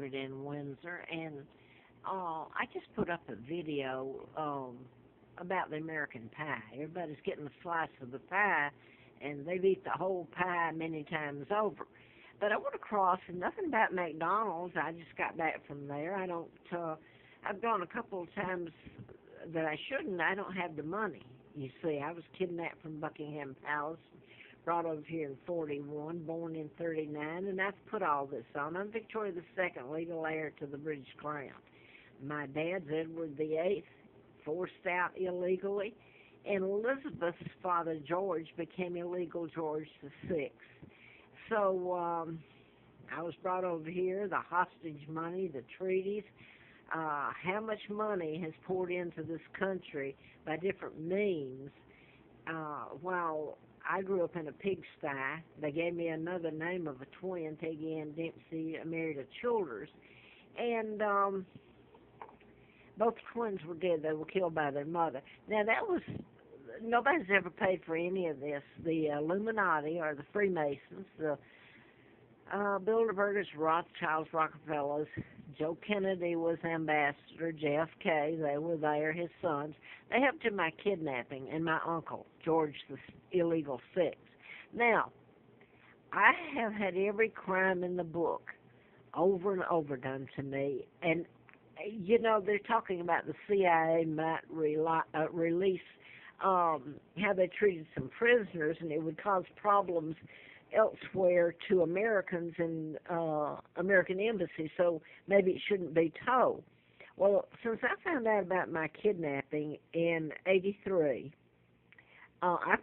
Secret in Windsor, and I just put up a video about the American pie. Everybody's getting a slice of the pie, and they've eaten the whole pie many times over. But I went across, and nothing about McDonald's. I just got back from there. I've gone a couple of times that I shouldn't. I don't have the money. You see, I was kidnapped from Buckingham Palace, brought over here in 41, born in 39, and I've put all this on. I'm Victoria II, legal heir to the British Crown. My dad's Edward VIII, forced out illegally, and Elizabeth's father, George, became illegal George VI. So I was brought over here, the hostage money, the treaties, how much money has poured into this country by different means. While I grew up in a pigsty, they gave me another name of a twin, Peggy Ann Dempsey, married a Childers, and both twins were dead. They were killed by their mother. Now, nobody's ever paid for any of this. The Illuminati, or the Freemasons, the Bilderbergers, Rothschilds, Rockefellers, Joe Kennedy was ambassador, JFK, they were there, his sons. They helped in my kidnapping, and my uncle, George the illegal Sixth. Now, I have had every crime in the book over and over done to me, and you know, they're talking about the CIA might release how they treated some prisoners, and it would cause problems elsewhere to Americans in American embassy, so maybe it shouldn't be told. Well, since I found out about my kidnapping in '83, I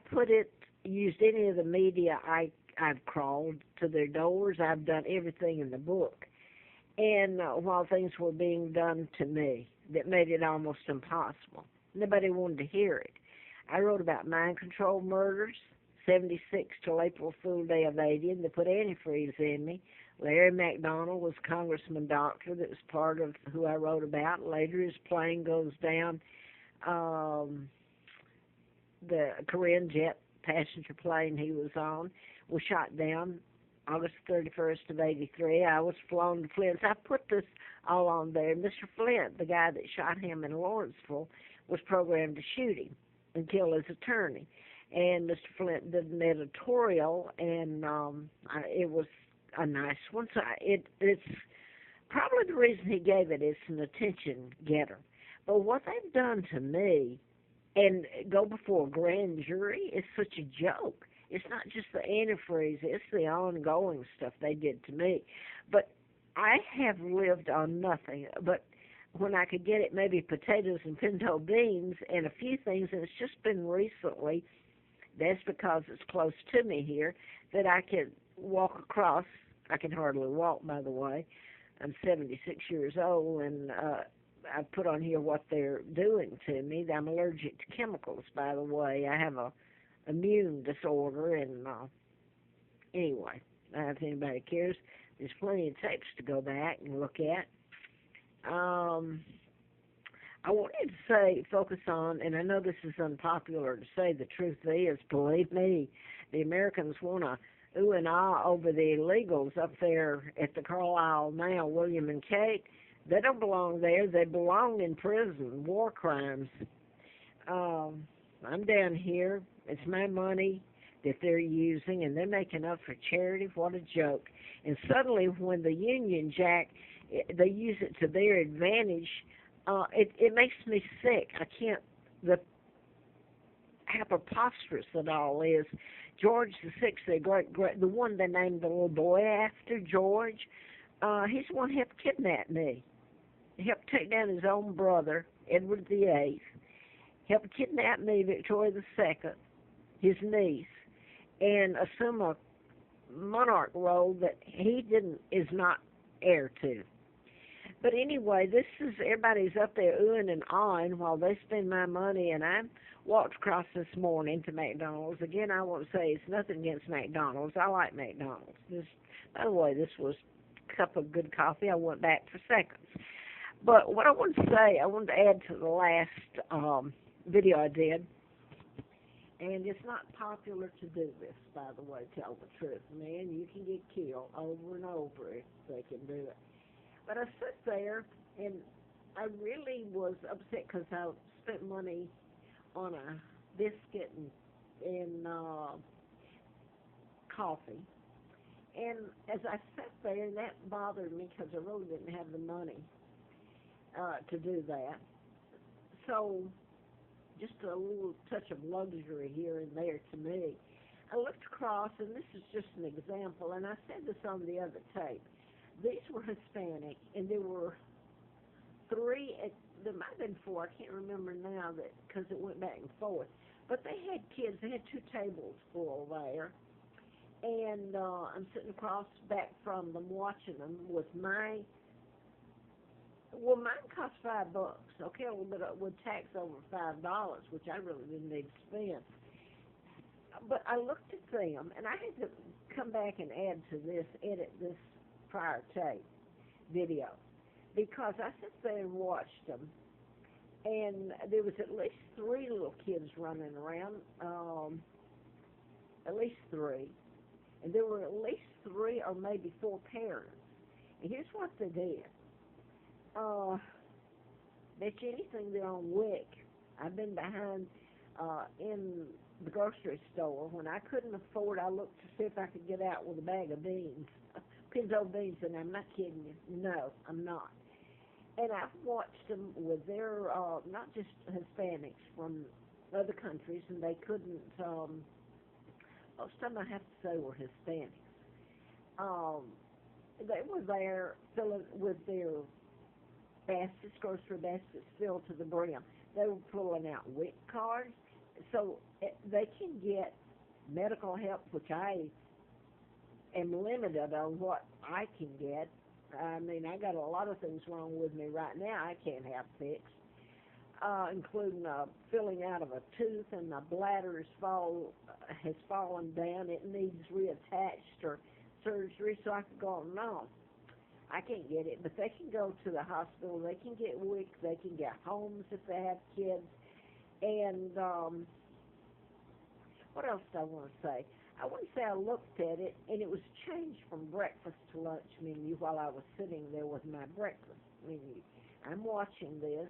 used any of the media I've crawled to their doors. I've done everything in the book. And while things were being done to me that made it almost impossible, nobody wanted to hear it. I wrote about mind control murders, 76 till April Fool Day of 80, and they put antifreeze in me. Larry McDonald was Congressman Doctor that was part of who I wrote about. Later his plane goes down, the Korean jet passenger plane he was on was shot down August 31st of 83. I was flown to Flint. I put this all on there. Mr. Flint, the guy that shot him in Lawrenceville, was programmed to shoot him and kill his attorney. And Mr. Flint did an editorial, and it was a nice one. So it's probably the reason he gave it is an attention getter. But what they've done to me and go before a grand jury is such a joke. It's not just the antifreeze, it's the ongoing stuff they did to me. But I have lived on nothing, but when I could get it, maybe potatoes and pinto beans and a few things, and it's just been recently, that's because it's close to me here, that I could walk across. I can hardly walk, by the way. I'm 76 years old, and I put on here what they're doing to me. I'm allergic to chemicals, by the way. I have a immune disorder, and anyway, if anybody cares, there's plenty of tapes to go back and look at. I wanted to focus on, and I know this is unpopular to say, the truth is, believe me, the Americans want to ooh and ah over the illegals up there at the Carlisle now, William and Kate. They don't belong there. They belong in prison, war crimes. I'm down here. It's my money that they're using, and they're making up for charity. What a joke. And suddenly, when the Union Jack, they use it to their advantage, it makes me sick. I can't, how preposterous it all is. George VI, the one they named the little boy after, George, he's the one who helped kidnap me. He helped take down his own brother, Edward VIII, helped kidnap me, Victoria II, his niece, and assume a monarch role that he is not heir to. But anyway, this is, everybody's up there oohing and ahhing while they spend my money, and I walked across this morning to McDonald's. Again, I won't say it's nothing against McDonald's. I like McDonald's. By the way, this was a cup of good coffee. I went back for seconds. But what I wanted to say, I wanted to add to the last video I did, and it's not popular to do this, by the way, tell the truth. Man, you can get killed over and over if they can do it. But I sat there, and I really was upset because I spent money on a biscuit and coffee. And as I sat there, that bothered me because I really didn't have the money to do that. So just a little touch of luxury here and there to me. I looked across, and this is just an example, and I said this on the other tape. These were Hispanic, and there were three, there might have been four, I can't remember now that because it went back and forth. But they had kids, they had two tables full there, and I'm sitting across back from them watching them with mine cost $5, okay, a little bit would tax over $5, which I really didn't need to spend. But I looked at them, and I had to come back and edit this prior tape video, because I sat there and watched them, and there was at least three little kids running around, at least three, and there were at least three or maybe four parents. And here's what they did. Bet you anything they're on WIC. I've been behind in the grocery store. When I couldn't afford, I looked to see if I could get out with a bag of beans, pinto beans, and I'm not kidding you. No, I'm not. And I've watched them with their, not just Hispanics from other countries, and they couldn't, most of them I have to say were Hispanics. They were there filling with their baskets, grocery baskets filled to the brim. They were pulling out WIC cards so they can get medical help, which I am limited on what I can get. I mean, I got a lot of things wrong with me right now I can't have fixed, including filling out of a tooth, and the bladder has fallen down. It needs reattached or surgery, so I could go on and on. I can't get it, but they can go to the hospital. They can get WIC. They can get homes if they have kids. And what else do I want to say? I want to say I looked at it, and it was changed from breakfast to lunch menu while I was sitting there with my breakfast menu. I'm watching this,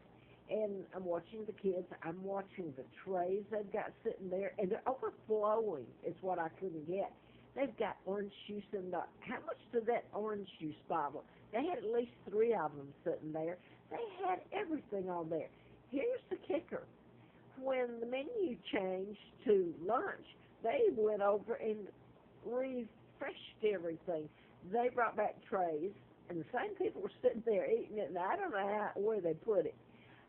and I'm watching the kids. I'm watching the trays they've got sitting there, and they're overflowing is what I couldn't get. They've got orange juice in the, how much to that orange juice bottle? They had at least three of them sitting there. They had everything on there. Here's the kicker. When the menu changed to lunch, they went over and refreshed everything. They brought back trays, and the same people were sitting there eating it, and I don't know where they put it.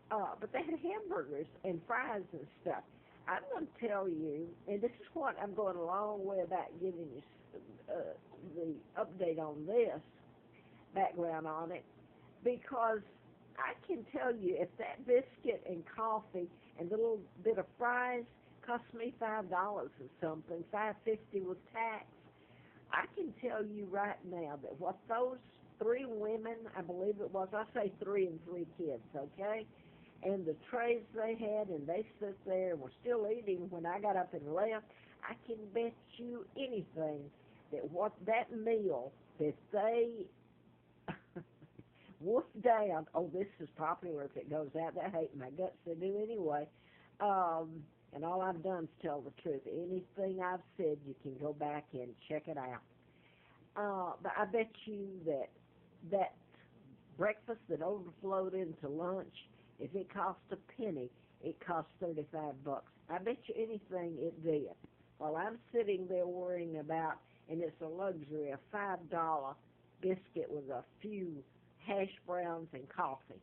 But they had hamburgers and fries and stuff. I'm going to tell you, and this is what I'm going a long way about giving you the update on this, background on it, because I can tell you if that biscuit and coffee and the little bit of fries cost me $5 or something, $5.50 with tax, I can tell you right now that what those three women, I believe it was, I say three and three kids, okay? And the trays they had, and they stood there and were still eating when I got up and left, I can bet you anything that what that meal that they wolf down, oh, this is popular if it goes out, that hate my guts to do anyway, and all I've done is tell the truth. Anything I've said, you can go back and check it out. But I bet you that breakfast that overflowed into lunch, if it cost a penny, it cost $35. I bet you anything it did. While I'm sitting there worrying about, and it's a luxury, a $5 biscuit with a few hash browns and coffee.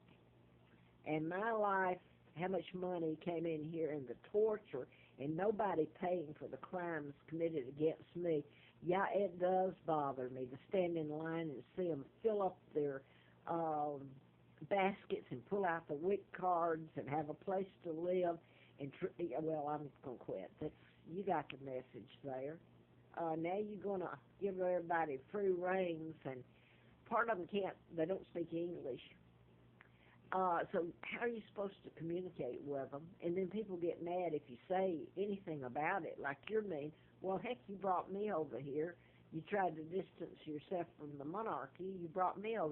And my life, how much money came in here, and the torture, and nobody paying for the crimes committed against me. Yeah, it does bother me to stand in line and see them fill up their baskets and pull out the WIC cards and have a place to live. And well, I'm going to quit. You got the message there. Now you're going to give everybody free reins, and part of them they don't speak English. So how are you supposed to communicate with them? And then people get mad if you say anything about it, like you're mean. Well, heck, you brought me over here. You tried to distance yourself from the monarchy. You brought me over